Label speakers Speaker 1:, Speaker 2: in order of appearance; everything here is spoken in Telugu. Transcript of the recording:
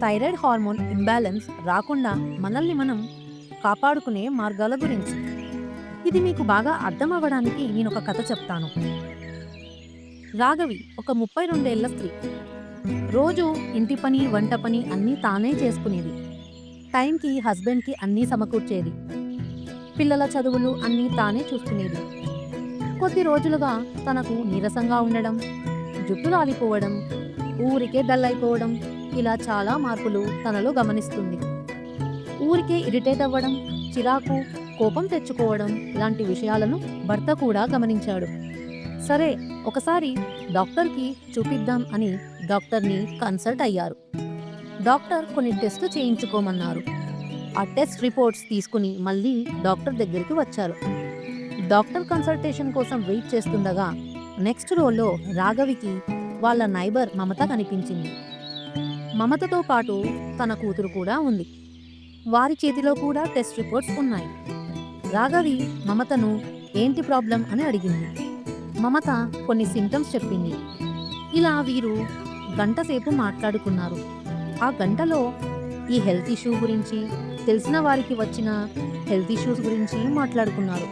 Speaker 1: థైరాయిడ్ హార్మోన్ ఇంబ్యాలెన్స్ రాకుండా మనల్ని మనం కాపాడుకునే మార్గాల గురించి. ఇది మీకు బాగా అర్థం అవ్వడానికి నేను ఒక కథ చెప్తాను. రాఘవి ఒక 32 ఏళ్ల స్త్రీ. రోజు ఇంటి పని, వంట పని అన్నీ తానే చేసుకునేది. టైంకి హస్బెండ్కి అన్నీ సమకూర్చేది. పిల్లల చదువులు అన్నీ తానే చూసుకునేది. కొద్ది రోజులుగా తనకు నీరసంగా ఉండడం, జుట్టు రాలిపోవడం, ఊరికే డల్ అయిపోవడం, ఇలా చాలా మార్పులు తనలో గమనిస్తుంది. ఊరికే ఇరిటేట్ అవ్వడం, చిరాకు, కోపం తెచ్చుకోవడం లాంటి విషయాలను భర్త కూడా గమనించాడు. సరే, ఒకసారి డాక్టర్కి చూపిద్దాం అని డాక్టర్ని కన్సల్ట్ అయ్యారు. డాక్టర్ కొన్ని టెస్టులు చేయించుకోమన్నారు. ఆ టెస్ట్ రిపోర్ట్స్ తీసుకుని మళ్ళీ డాక్టర్ దగ్గరికి వచ్చారు. డాక్టర్ కన్సల్టేషన్ కోసం వెయిట్ చేస్తుండగా నెక్స్ట్ రోలో రాఘవికి వాళ్ళ నైబర్ మమత కనిపించింది. మమతతో పాటు తన కూతురు కూడా ఉంది. వారి చేతిలో కూడా టెస్ట్ రిపోర్ట్స్ ఉన్నాయి. రాఘవి మమతను ఏంటి ప్రాబ్లం అని అడిగింది. మమత కొన్ని సింటమ్స్ చెప్పింది. ఇలా వీరు గంటసేపు మాట్లాడుకున్నారు. ఆ గంటలో ఈ హెల్త్ ఇష్యూ గురించి, తెలిసిన వారికి వచ్చిన హెల్త్ ఇష్యూస్ గురించి మాట్లాడుకున్నారు.